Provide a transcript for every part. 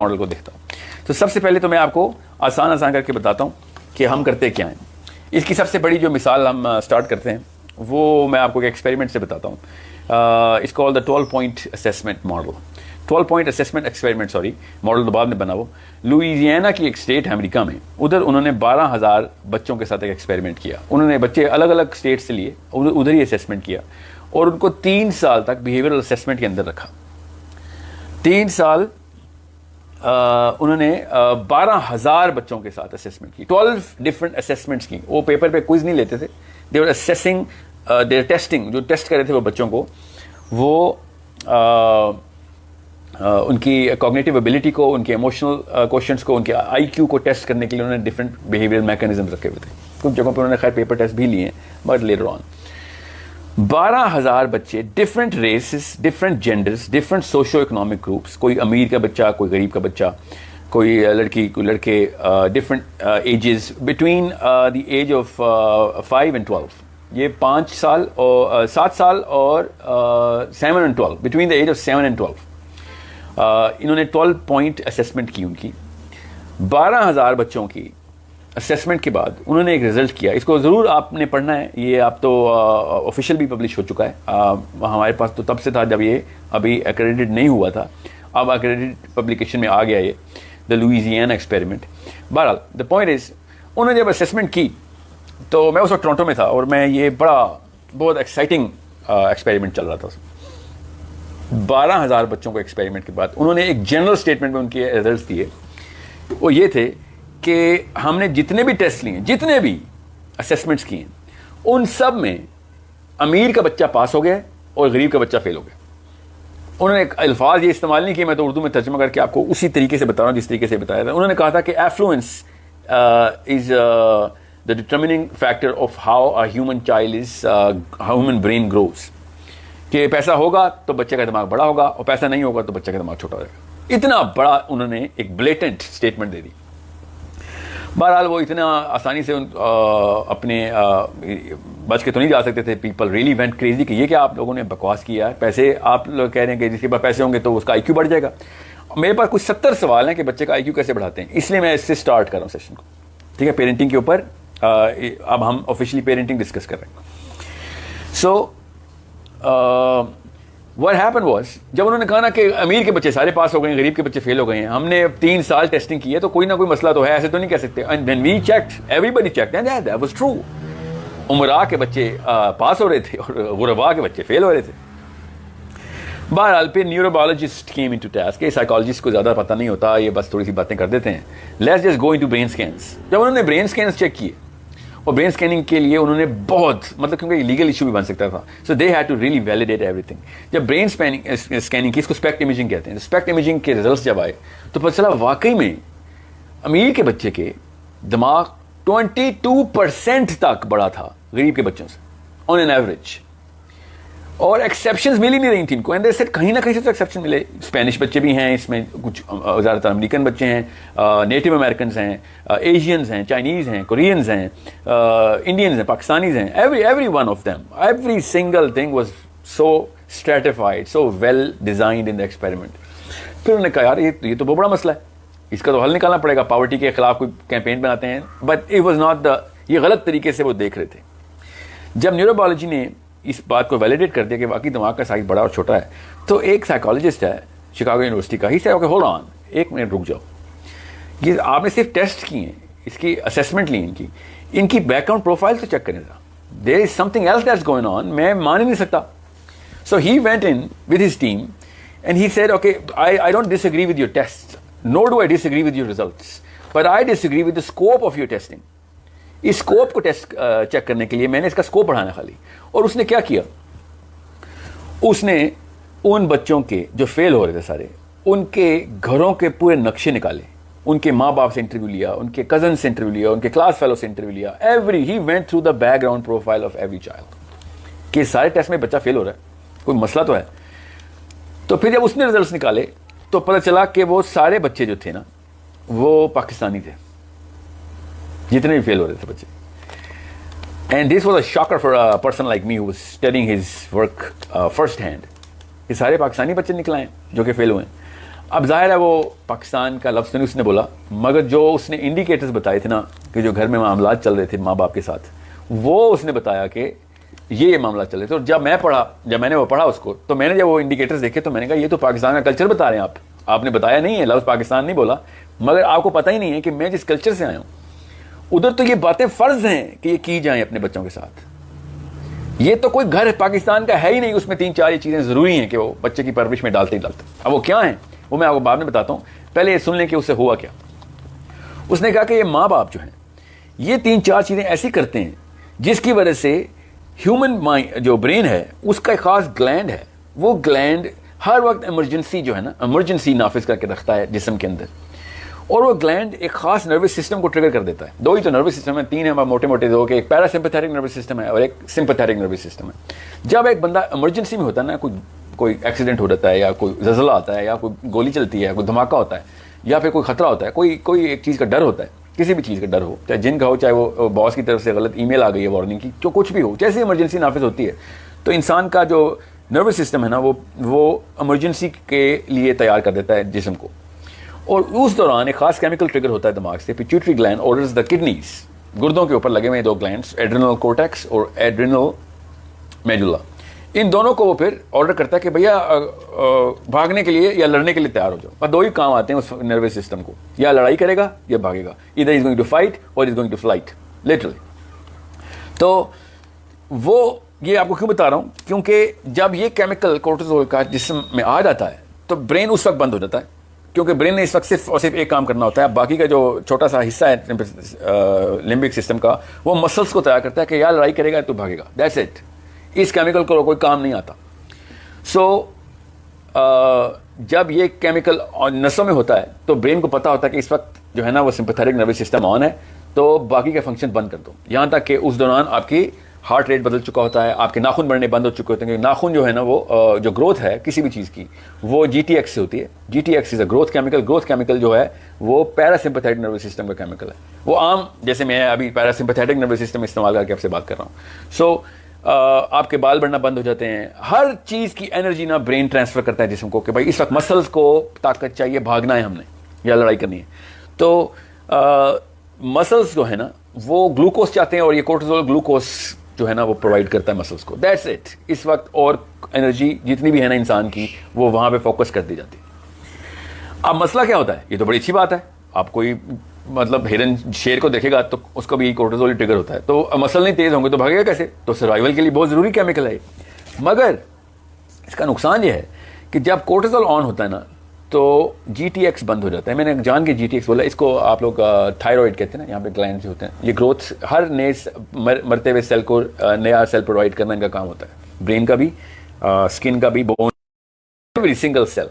Model کو دیکھتا ہوں تو سب سے پہلے تو میں آپ کو آسان کر کے بتاتا ہوں کہ ہم کرتے کیا ہیں. اس کی سب سے بڑی جو مثال ہم سٹارٹ کرتے ہیں وہ میں آپ کو ایک ایکسپیریمنٹ سے بتاتا ہوں. اس کو 12 point assessment model 12 point assessment experiment model تو بعد میں بنا. وہ لوئیزیانا کی ایک اسٹیٹ ہے امریکہ میں, ادھر انہوں نے 12,000 بچوں کے ساتھ ایک ایکسپیریمنٹ کیا. انہوں نے بچے الگ الگ اسٹیٹ سے لیے, ادھر ہی اسیسمنٹ کیا اور ان کو 3 سال تک بیہیویئرل اسیسمنٹ کے اندر رکھا. 3 سال انہوں نے 12,000 بچوں کے ساتھ اسیسمنٹ کی, 12 ڈفرنٹ اسیسمنٹس کی. وہ پیپر پہ کوئز نہیں لیتے تھے, دے ور اسیسنگ, دے ٹیسٹنگ, جو ٹیسٹ کر رہے تھے وہ بچوں کو, وہ ان کی کوگنیٹو ایبلٹی کو, ان کے ایموشنل کوشچنس کو, ان کے آئی کیو کو ٹیسٹ کرنے کے لیے انہوں نے ڈفرنٹ بیہیویئر میکینزم رکھے ہوئے تھے. کچھ جگہوں پہ انہوں نے خیر پیپر ٹیسٹ بھی لیے ہیں بٹ لیٹر آن. 12,000 بچے, different races, different genders, different socio economic groups, کوئی امیر کا بچہ, کوئی غریب کا بچہ, کوئی لڑکی, کوئی لڑکے, different ages between the age of 5 and 12. یہ 5 سال اور 7 سال اور 7 and 12, between the age of 7 and 12. انہوں نے 12 پوائنٹ اسیسمنٹ کی. ان کی 12,000 بچوں کی اسیسمنٹ کے بعد انہوں نے ایک رزلٹ کیا. اس کو ضرور آپ نے پڑھنا ہے, یہ آپ تو آفیشیل بھی پبلش ہو چکا ہے. ہمارے پاس تو تب سے تھا جب یہ ابھی ایکریڈیٹڈ نہیں ہوا تھا, اب ایکریڈیٹڈ پبلیکیشن میں آ گیا یہ, دا لوئیزیانا ایکسپیریمنٹ. بہرحال دا پوائنٹ از, انہوں نے جب اسیسمنٹ کی تو میں اس وقت ٹورنٹو میں تھا اور میں یہ بہت ایکسائٹنگ ایکسپیریمنٹ چل رہا تھا. 12,000 بچوں کو ایکسپیریمنٹ کے بعد انہوں نے ایک جنرل اسٹیٹمنٹ میں ان کے ریزلٹس دیے. وہ یہ تھے کہ ہم نے جتنے بھی ٹیسٹ لیے, جتنے بھی اسیسمنٹس کیے, ان سب میں امیر کا بچہ پاس ہو گیا اور غریب کا بچہ فیل ہو گیا. انہوں نے الفاظ یہ استعمال نہیں کیے, میں تو اردو میں ترجمہ کر کے آپ کو اسی طریقے سے بتا رہا ہوں جس طریقے سے بتایا تھا. انہوں نے کہا تھا کہ ایفلوئنس از the determining factor of how a human child is, human brain grows. کہ پیسہ ہوگا تو بچے کا دماغ بڑا ہوگا اور پیسہ نہیں ہوگا تو بچے کا دماغ چھوٹا ہو جائے گا. اتنا بڑا انہوں نے ایک بلیٹنٹ اسٹیٹمنٹ دے دی. بہرحال وہ اتنا آسانی سے اپنے بچ کے تو نہیں جا سکتے تھے. پیپل ریئلی وینٹ کریزی کہ یہ کیا آپ لوگوں نے بکواس کیا ہے, پیسے آپ لوگ کہہ رہے ہیں کہ جس کے پاس پیسے ہوں گے تو اس کا آئی کیو بڑھ جائے گا. میرے پاس کچھ 70 سوال ہیں کہ بچے کا آئی کیو کیسے بڑھاتے ہیں, اس لیے میں اس سے اسٹارٹ کر رہا ہوں سیشن کو. ٹھیک ہے, پیرنٹنگ کے اوپر اب ہم آفیشلی پیرنٹنگ ڈسکس کر رہے ہیں. سو what happened was, جب انہوں نے کہا نا کہ امیر کے بچے سارے پاس ہو گئے ہیں, غریب کے بچے فیل ہو گئے ہیں, ہم نے 3 سال ٹیسٹنگ کی ہے تو کوئی نہ کوئی مسئلہ تو ہے, ایسے تو نہیں کہہ سکتے. And when we checked, everybody checked and that was true. امراء کے بچے پاس ہو رہے تھے اور غرباء کے بچے فیل ہو رہے تھے. بہرحال پھر neuro biologist came into task, کہ سائیکالوجسٹ کو زیادہ پتہ نہیں ہوتا, یہ بس تھوڑی سی باتیں کر دیتے ہیں. Let's just go into brain scans. جب انہوں نے برین اسکینس چیک کیے, اور برین اسکیننگ کے لیے انہوں نے بہت کیونکہ لیگل ایشو بھی بن سکتا تھا, so they had to really validate everything. جب برین اسکیننگ کی, اس کو اسپیکٹ امیجنگ کہتے ہیں, اسپیکٹ امیجنگ کے ریزلٹس جب آئے تو پتہ چلا واقعی میں امیر کے بچے کے دماغ 22% تک بڑا تھا غریب کے بچوں سے آن این ایوریج. اور ایکسیپشنز مل ہی نہیں رہی تھیں ان کو. اینڈ دے سیڈ کہیں نہ کہیں سے تو ایکسیپشن ملے. اسپینش بچے بھی ہیں اس میں, کچھ زیادہ تر امریکن بچے ہیں, نیٹو امریکنز ہیں, ایشینز ہیں, چائنیز ہیں, کورینز ہیں, انڈینز ہیں, پاکستانیز ہیں. Every one of them, every single thing was so stratified, so well designed in the experiment. پھر انہوں نے کہا یار یہ تو بہت بڑا مسئلہ ہے, اس کا تو حل نکالنا پڑے گا. پاورٹی کے خلاف کوئی کیمپین بناتے ہیں, but it was not the, یہ غلط طریقے سے وہ دیکھ رہے تھے. جب نیورو بایولوجی نے اس بات کو ویلیڈیٹ کر دیا کہ واقعی دماغ کا سائز بڑا اور چھوٹا ہے, تو ایک سائیکالوجسٹ ہے شکاگو یونیورسٹی کا, ہی سے اوکے ہولڈ آن, ایک منٹ رک جاؤ, یہ آپ نے صرف ٹیسٹ کیے ہیں, اس کی اسیسمنٹ لی, ان کی بیک گراؤنڈ پروفائل تو چیک کریں ذرا. There is something else that's going on, میں مان ہی نہیں سکتا. So he went in with his team and he said okay I don't disagree with your tests, nor do I disagree with your results, but I disagree with the scope of your testing. اس scope کو test check کرنے کے لیے میں نے اس کا scope بڑھانا خالی. اور اس نے کیا کیا, اس نے ان بچوں کے جو فیل ہو رہے تھے سارے, ان کے گھروں کے پورے نقشے نکالے, ان کے ماں باپ سے انٹرویو لیا, ان کے کزن سے انٹرویو لیا, ان کے کلاس فیلو سے انٹرویو لیا. He went through the back ground profile of every child, کہ سارے ٹیسٹ میں بچہ فیل ہو رہا ہے, کوئی مسئلہ تو ہے. تو پھر جب اس نے ریزلٹس نکالے تو پتہ چلا کہ وہ سارے بچے جو تھے نا وہ پاکستانی تھے, جتنے بھی فیل ہو رہے تھے بچے. And this was a Shakir for a person like me who was studying his work first hand. یہ سارے پاکستانی بچے نکلائے جو کہ فیل ہوئے ہیں. اب ظاہر ہے وہ پاکستان کا لفظ نہیں اس نے بولا، مگر جو اس نے انڈیکیٹرز بتائے تھے نا کہ جو گھر میں معاملات چل رہے تھے ماں باپ کے ساتھ، وہ اس نے بتایا کہ یہ معاملہ چل رہے تھے. اور جب میں نے وہ پڑھا اس کو، تو میں نے جب وہ انڈیکیٹرز دیکھے تو میں نے کہا یہ تو پاکستان کا کلچر بتا رہے ہیں آپ نے بتایا نہیں ہے، لفظ پاکستان نہیں بولا، مگر آپ کو پتہ ہی نہیں ہے کہ میں جس کلچر سے آیا ہوں ادھر تو یہ باتیں فرض ہیں کہ یہ کی جائیں اپنے بچوں کے ساتھ. یہ تو کوئی گھر پاکستان کا ہے ہی نہیں، اس میں 3-4 یہ چیزیں ضروری ہیں کہ وہ بچے کی پرورش میں ڈالتے ہی ڈالتے. اب وہ کیا ہیں وہ میں آپ کو بعد میں بتاتا ہوں، پہلے یہ سن لیں کہ اس سے ہوا کیا. اس نے کہا کہ یہ ماں باپ جو ہیں یہ 3-4 چیزیں ایسی کرتے ہیں جس کی وجہ سے ہیومن مائنڈ جو برین ہے اس کا ایک خاص گلینڈ ہے، وہ گلینڈ ہر وقت ایمرجنسی جو ہے نا ایمرجنسی نافذ کر کے رکھتا ہے جسم کے اندر، اور وہ گلینڈ ایک خاص نروس سسٹم کو ٹریگر کر دیتا ہے. 2 ہی تو نروس سسٹم ہے، 3 ہیں موٹے موٹے 2 کہ ایک پیرا سمپیتھیٹک نروس سسٹم ہے اور ایک سمپیتھیٹک نروس سسٹم ہے. جب ایک بندہ ایمرجنسی میں ہوتا ہے نا، کوئی ایکسیڈنٹ ہو جاتا ہے یا کوئی زلزلہ آتا ہے یا کوئی گولی چلتی ہے، کوئی دھماکہ ہوتا ہے یا پھر کوئی خطرہ ہوتا ہے، کوئی ایک چیز کا ڈر ہوتا ہے، کسی بھی چیز کا ڈر ہو، چاہے جن کا ہو، چاہے وہ باس کی طرف سے غلط ای میل آ گئی ہے وارننگ کی، جو کچھ بھی ہو، جیسے ایمرجنسی نافذ ہوتی ہے تو انسان کا جو نروس سسٹم ہے نا وہ ایمرجنسی کے لیے تیار کر دیتا ہے جسم کو. اور اس دوران ایک خاص کیمیکل ٹریگر ہوتا ہے دماغ سے، pituitary gland orders the kidneys, گردوں کے اوپر لگے ہوئے 2 گلینڈز، ایڈرینل کورٹیکس اور ایڈرینل میڈولا. ان دونوں کو وہ پھر آرڈر کرتا ہے کہ بھیا بھاگنے کے لیے یا لڑنے کے لیے تیار ہو جاؤ. اور 2 ہی کام آتے ہیں اس نروس سسٹم کو، یا لڑائی کرے گا یا بھاگے گا، ادھر از going to fight or is going to flight literally. تو وہ یہ آپ کو کیوں بتا رہا ہوں، کیونکہ جب یہ کیمیکل کورٹیزول کا جسم میں آ جاتا ہے تو برین اس وقت بند ہو جاتا ہے، کیونکہ برین نے اس وقت صرف اور صرف ایک کام کرنا ہوتا ہے. باقی کا جو چھوٹا سا حصہ ہے لمبک سسٹم کا، وہ مسلس کو تیار کرتا ہے کہ یا لڑائی کرے گا تو بھاگے گا، دیٹس اٹ. اس کیمیکل کو کوئی کام نہیں آتا. سو جب یہ کیمیکل نسوں میں ہوتا ہے تو برین کو پتا ہوتا ہے کہ اس وقت جو ہے نا وہ سمپیتھیٹک نروس سسٹم آن ہے، تو باقی کے فنکشن بند کر دو. یہاں تک کہ اس دوران آپ کی ہارٹ ریٹ بدل چکا ہوتا ہے، آپ کے ناخن بڑھنے بند ہو چکے ہوتے ہیں، کیونکہ ناخن جو ہے نا وہ جو گروتھ ہے کسی بھی چیز کی وہ GTX سے ہوتی ہے. GTX is a growth chemical. Growth chemical جو ہے وہ پیرا سمپیتھیٹک نروس سسٹم کا کیمیکل ہے. وہ عام جیسے میں ابھی پیرا سمپیتھیٹک نروس سسٹم استعمال کر کے آپ سے بات کر رہا ہوں. سو آپ کے بال بڑھنا بند ہو جاتے ہیں. ہر چیز کی انرجی نا برین ٹرانسفر کرتا ہے جسم کو کہ بھائی اس وقت مسلس کو طاقت چاہیے، بھاگنا ہے ہم نے یا لڑائی کرنی ہے. تو مسلس جو ہے نا وہ گلوکوز چاہتے ہیں اور یہ کورٹیزول گلوکوز جو ہے نا وہ پرووائڈ کرتا ہے مسلس کو. That's it. اس وقت اور انرجی جتنی بھی ہے نا انسان کی وہ وہاں پہ فوکس کر دی جاتی ہے. اب مسئلہ کیا ہوتا ہے؟ یہ تو بڑی اچھی بات ہے. آپ کوئی مطلب ہرن شیر کو دیکھے گا تو اس کو بھی کورٹیزول ٹریگر ہوتا ہے، تو مسل نہیں تیز ہوں گے تو بھاگے گا کیسے؟ تو سروائیول کے لیے بہت ضروری کیمیکل ہے. مگر اس کا نقصان یہ ہے کہ جب کورٹیزول آن ہوتا ہے نا تو GTX بند ہو جاتا ہے. میں نے جان کے GTX بولا، اس کو آپ لوگ تھائرائڈ کہتے ہیں نا. یہاں پہ گلینڈ جو ہوتے ہیں یہ گروتھ ہر نئے مرتے ہوئے سیل کو نیا سیل پرووائڈ کرنا ان کا کام ہوتا ہے، برین کا بھی، اسکن کا بھی، بون، ایوری سنگل سیل.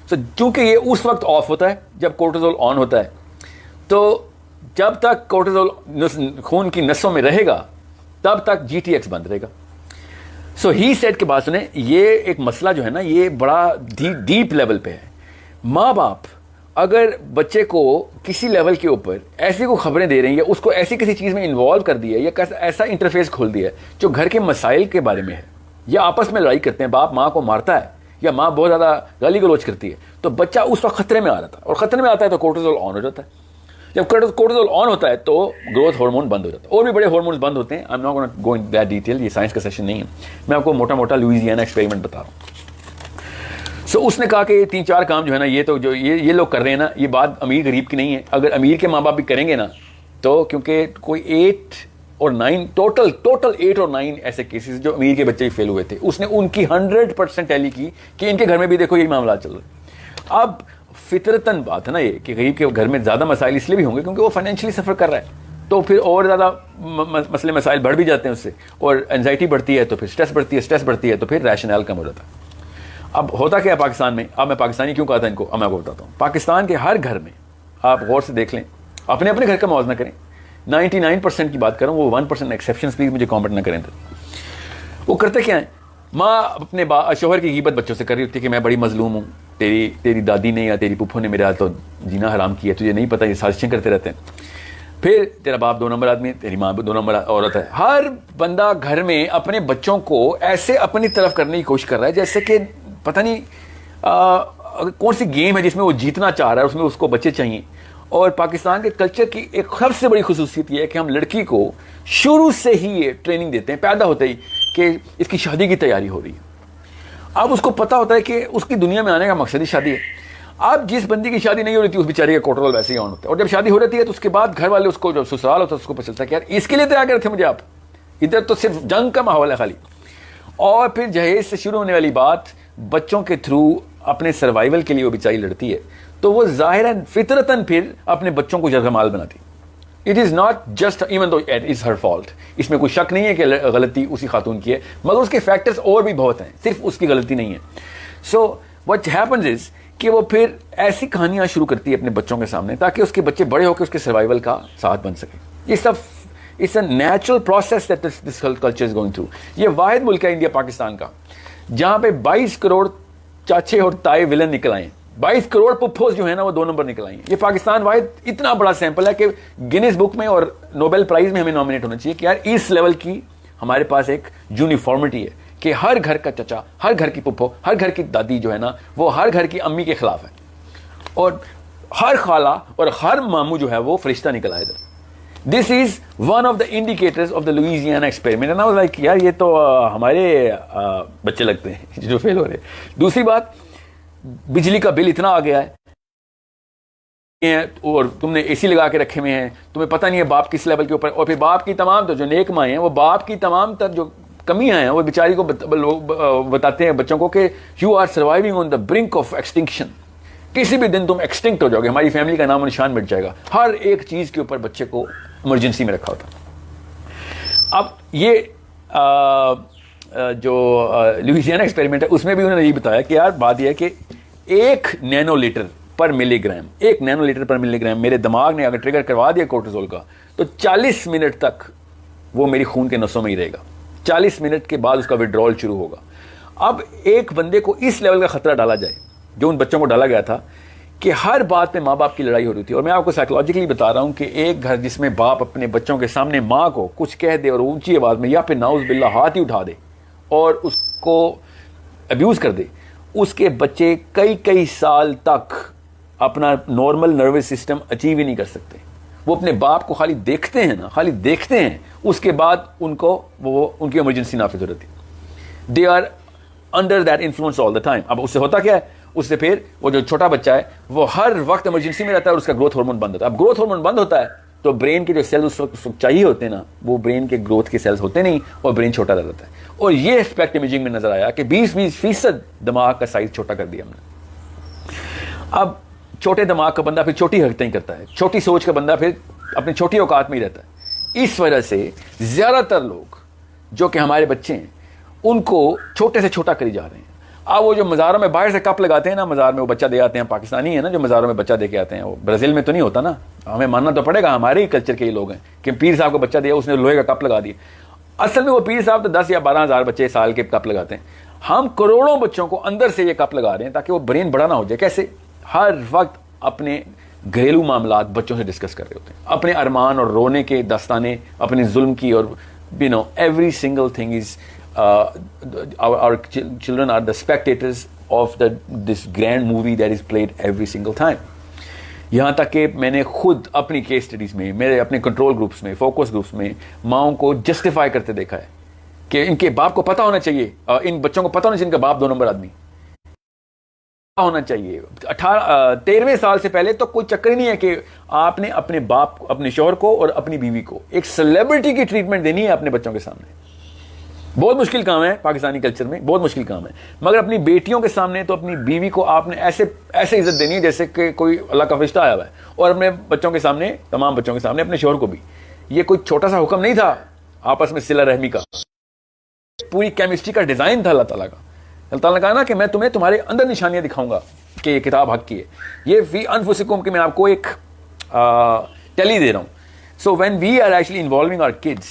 تو چونکہ یہ اس وقت آف ہوتا ہے جب کورٹیزول آن ہوتا ہے، تو جب تک کورٹیزول خون کی نسوں میں رہے گا تب تک GTX بند رہے گا. سو ہی سیٹ کے بعد سنیں، یہ ایک مسئلہ جو ہے نا یہ بڑا ڈیپ لیول پہ ہے. ماں باپ اگر بچے کو کسی لیول کے اوپر ایسی کوئی خبریں دے رہے ہیں یا اس کو ایسی کسی چیز میں انوالو کر دیا ہے یا ایسا انٹرفیس کھول دیا ہے جو گھر کے مسائل کے بارے میں ہے، یا آپس میں لڑائی کرتے ہیں، باپ ماں کو مارتا ہے یا ماں بہت زیادہ گالی گلوچ کرتی ہے، تو بچہ اس وقت خطرے میں آ رہا تھا، اور خطرے میں آتا ہے تو کورٹیزول آن ہو جاتا ہے. جب کورٹیزول آن ہوتا ہے تو گروتھ ہارمون بند ہو جاتا ہے. اور بھی بڑے ہارمونز بند ہوتے ہیں. I am not gonna go in that detail, یہ سائنس کا سیشن نہیں ہے، میں آپ کو موٹا موٹا لوئزیانا ایکسپیریمنٹ بتا رہا ہوں. سو اس نے کہا کہ 3-4 کام جو ہے نا یہ تو جو یہ لوگ کر رہے ہیں نا، یہ بات امیر غریب کی نہیں ہے. اگر امیر کے ماں باپ بھی کریں گے نا تو کیونکہ کوئی 8 اور 9 ٹوٹل 8 اور 9 ایسے کیسز جو امیر کے بچے ہی فیل ہوئے تھے، اس نے ان کی 100% ٹیلی کی کہ ان کے گھر میں بھی دیکھو یہی معاملات چل رہے ہیں. اب فطرتاً بات ہے نا یہ کہ غریب کے گھر میں زیادہ مسائل اس لیے بھی ہوں گے کیونکہ وہ فائنینشلی سفر کر رہا ہے، تو پھر اور زیادہ مسئلے مسائل بڑھ بھی جاتے ہیں اس سے، اور انزائٹی بڑھتی ہے تو پھر اسٹریس بڑھتی ہے تو پھر ریشنل کم ہو جاتا ہے. اب ہوتا کیا ہے پاکستان میں؟ اب میں پاکستانی کیوں کہا تھا ان کو، اب میں آپ کو بتاتا ہوں. پاکستان کے ہر گھر میں آپ غور سے دیکھ لیں، اپنے گھر کا موازنہ کریں، 99% کی بات کروں، وہ 1% ایکسیپشنز پلیز مجھے کامنٹ نہ کریں. وہ کرتے کیا ہیں؟ ماں اپنے شوہر کی غیبت بچوں سے کر رہی ہوتی ہے کہ میں بڑی مظلوم ہوں، تیری دادی نے یا تیری پھپھو نے میرے ہاتھ تو جینا حرام کیا، تجھے نہیں پتہ، یہ سازشیں کرتے رہتے ہیں. پھر تیرا باپ 2 نمبر آدمی ہے، تیری ماں 2 نمبر عورت ہے. ہر بندہ گھر میں اپنے بچوں کو ایسے اپنی طرف کرنے کی کوشش کر رہا ہے جیسے کہ پتہ نہیں کون سی گیم ہے جس میں وہ جیتنا چاہ رہا ہے, اس میں اس کو بچے چاہیے. اور پاکستان کے کلچر کی ایک سب سے بڑی خصوصیت یہ ہے کہ ہم لڑکی کو شروع سے ہی یہ ٹریننگ دیتے ہیں, پیدا ہوتے ہی, کہ اس کی شادی کی تیاری ہو رہی ہے. اب اس کو پتا ہوتا ہے کہ اس کی دنیا میں آنے کا مقصد ہی شادی ہے. اب جس بندی کی شادی نہیں ہو رہی تھی اس بیچاری کا کوٹرول ویسے ہی آن ہوتا ہے, اور جب شادی ہو رہی ہے تو اس کے بعد گھر والے اس کو, جب سسرال ہوتا ہے اس کو پتہ چلتا ہے کہ یار اس کے لیے تیار کرے تھے مجھے آپ, ادھر تو صرف جنگ کا ماحول ہے خالی. اور پھر جہیز سے شروع ہونے والی بات بچوں کے تھرو اپنے سروائیول کے لیے وہ بیچاری لڑتی ہے, تو وہ ظاہراً فطرتاً پھر اپنے بچوں کو جرگمال بناتی. It is not just even though it is her fault, اس میں کوئی شک نہیں ہے کہ غلطی اسی خاتون کی ہے, مگر اس کے فیکٹرز اور بھی بہت ہیں, صرف اس کی غلطی نہیں ہے. سو وٹ ہیپنز از کہ وہ پھر ایسی کہانیاں شروع کرتی ہے اپنے بچوں کے سامنے تاکہ اس کے بچے بڑے ہو کے اس کے سروائیول کا ساتھ بن سکیں. یہ سب it's a natural process that this culture is going through. یہ واحد ملک ہے انڈیا پاکستان کا جہاں پہ 22 کروڑ چاچے اور تائے ولن نکل آئے ہیں, 22 کروڑ پپھوز جو ہے نا وہ 2 نمبر نکل آئی ہیں. یہ پاکستان واحد اتنا بڑا سیمپل ہے کہ گینیز بک میں اور نوبل پرائز میں ہمیں نامنیٹ ہونا چاہیے کہ یار اس لیول کی ہمارے پاس ایک یونیفارمٹی ہے کہ ہر گھر کا چچا, ہر گھر کی پپھو, ہر گھر کی دادی جو ہے نا وہ ہر گھر کی امی کے خلاف ہے, اور ہر خالہ اور ہر ماموں جو ہے وہ فرشتہ نکل آئے ادھر. This is one of the indicators of the Louisiana experiment. And I was like یار یہ تو ہمارے بچے لگتے ہیں جو فیل ہو رہے ہیں. دوسری بات, بجلی کا بل اتنا آ گیا ہے اور تم نے اے سی لگا کے رکھے ہوئے ہیں, تمہیں پتہ نہیں ہے باپ کس لیول کے اوپر, اور پھر باپ کی تمام تو جو نیک مائیں ہیں وہ باپ کی تمام تر جو کمیاں ہیں وہ بیچاری کو بتاتے ہیں بچوں کو کہ you are surviving on the brink of extinction, کسی بھی دن تم ایکسٹنکٹ ہو جاؤ گے, ہماری فیملی کا نام و نشان مٹ جائے گا. ہر ایک چیز کے اوپر بچے کو ایمرجنسی میں رکھا ہوتا. اب یہ جو لوئیزیانا ایکسپیریمنٹ ہے اس میں بھی انہوں نے یہ بتایا کہ یار بات یہ ہے کہ 1 نینو لیٹر پر ملی گرام, 1 نینو لیٹر پر ملی گرام میرے دماغ نے اگر ٹریگر کروا دیا کورٹیزول کا تو 40 منٹ تک وہ میری خون کے نسوں میں ہی رہے گا. 40 منٹ کے بعد اس کا وڈرول شروع ہوگا. اب ایک بندے کو اس لیول کا خطرہ ڈالا جائے جو ان بچوں کو ڈالا گیا تھا کہ ہر بات پہ ماں باپ کی لڑائی ہو رہی تھی. اور میں آپ کو سائیکولوجیکلی بتا رہا ہوں کہ ایک گھر جس میں باپ اپنے بچوں کے سامنے ماں کو کچھ کہہ دے اور اونچی آواز میں یا پھر نعوذ باللہ ہاتھ ہی اٹھا دے اور اس کو ابیوز کر دے, اس کے بچے کئی سال تک اپنا نارمل نروس سسٹم اچیو ہی نہیں کر سکتے. وہ اپنے باپ کو خالی دیکھتے ہیں نا, خالی دیکھتے ہیں, اس کے بعد ان کو وہ ان کی ایمرجنسی نافذ ہو رہتی. They are under that influence all the time. اب اس سے ہوتا کیا ہے, اس سے پھر وہ جو چھوٹا بچہ ہے وہ ہر وقت ایمرجنسی میں رہتا ہے اور اس کا گروتھ ہارمون بند ہوتا ہے. اب گروتھ ہارمون بند ہوتا ہے تو برین کے جو سیلز اس وقت چاہیے ہوتے ہیں نا وہ برین کے گروتھ کے سیلز ہوتے نہیں اور برین چھوٹا رہ جاتا ہے. اور یہ اسپیکٹ امیجنگ میں نظر آیا کہ 20% دماغ کا سائز چھوٹا کر دیا ہم نے. اب چھوٹے دماغ کا بندہ پھر چھوٹی حرکتیں کرتا ہے, چھوٹی سوچ کا بندہ پھر اپنی چھوٹی اوقات میں ہی رہتا ہے. اس وجہ سے زیادہ تر لوگ جو کہ ہمارے بچے ہیں ان کو چھوٹے سے چھوٹا کری جا رہے ہیں. اب وہ جو مزاروں میں باہر سے کپ لگاتے ہیں نا, مزار میں وہ بچہ دے آتے ہیں, پاکستانی ہے نا جو مزاروں میں بچہ دے کے آتے ہیں, وہ برازیل میں تو نہیں ہوتا نا, ہمیں ماننا تو پڑے گا ہمارے ہی کلچر کے ہی لوگ ہیں کہ پیر صاحب کو بچہ دیا اس نے لوہے کا کپ لگا دیا. اصل میں وہ پیر صاحب تو 10 یا 12 ہزار بچے سال کے کپ لگاتے ہیں. ہم کروڑوں بچوں کو اندر سے یہ کپ لگا رہے ہیں تاکہ وہ برین بڑا نہ ہو جائے. کیسے؟ ہر وقت اپنے گھریلو معاملات بچوں سے ڈسکس کر رہے ہوتے ہیں, اپنے ارمان اور رونے کے داستانے, اپنے ظلم کی, اور every single thing is our children are the spectators of this grand movie that is played every single time. یہاں تک کہ میں نے خود اپنی کیس اسٹڈیز میں, میرے اپنے کنٹرول گروپس میں, فوکس گروپس میں ماؤں کو جسٹیفائی کرتے دیکھا ہے کہ ان کے باپ کو پتہ ہونا چاہیے, ان بچوں کو پتہ ہونا چاہیے ان کا باپ 2 نمبر آدمی ہونا چاہیے. 13ویں سال سے پہلے تو کوئی چکر ہی نہیں ہے کہ آپ نے اپنے باپ کو, اپنے شوہر کو اور اپنی بیوی کو ایک سیلیبریٹی کی ٹریٹمنٹ دینی ہے اپنے بچوں کے سامنے. بہت مشکل کام ہے پاکستانی کلچر میں, بہت مشکل کام ہے. مگر اپنی بیٹیوں کے سامنے تو اپنی بیوی کو آپ نے ایسے عزت دینی ہے جیسے کہ کوئی اللہ کا فرشتہ آیا ہوا ہے, اور اپنے بچوں کے سامنے, تمام بچوں کے سامنے, اپنے شوہر کو بھی. یہ کوئی چھوٹا سا حکم نہیں تھا آپس میں صلہ رحمی کا, پوری کیمسٹری کا ڈیزائن تھا اللہ تعالیٰ کا. اللہ تعالیٰ نے کہا نا کہ میں تمہیں تمہارے اندر نشانیاں دکھاؤں گا کہ یہ کتاب حق کی ہے. یہ فی انفسکم کہ میں آپ کو ایک ٹیلی دے رہا ہوں. So when we are actually involving our kids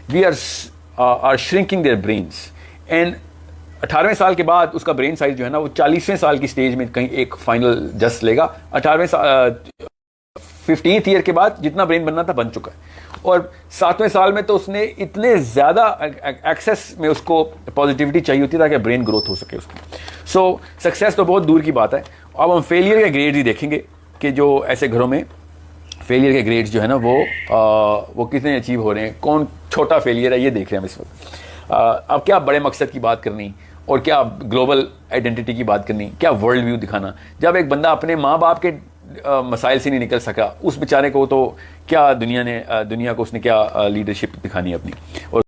we are shrinking their brains. And 18ویں سال کے بعد اس کا برین سائز جو ہے نا وہ 40ویں سال کی سٹیج میں کہیں ایک فائنل جسٹ لے گا. 18ویں 15th ایئر کے بعد جتنا برین بننا تھا بن چکا ہے, اور 7ویں سال میں تو اس نے اتنے زیادہ ایکسیس میں اس کو پازیٹیوٹی چاہیے ہوتی ہے تاکہ برین گروتھ ہو سکے اس کی. سو سکسیس تو بہت دور کی بات ہے. اب ہم فیلئر کے گریڈز ہی دیکھیں گے کہ جو ایسے گھروں میں فیلئر کے گریڈز جو ہے نا وہ کتنے اچیو ہو رہے ہیں, کون چھوٹا فیلئر ہے یہ دیکھ رہے ہیں ہم اس وقت. اب کیا بڑے مقصد کی بات کرنی اور کیا گلوبل آئیڈینٹی کی بات کرنی, کیا ورلڈ ویو دکھانا. جب ایک بندہ اپنے ماں باپ کے مسائل سے نہیں نکل سکا, اس بیچارے کو تو کیا دنیا کو اس نے کیا لیڈرشپ دکھانی ہے اپنی. اور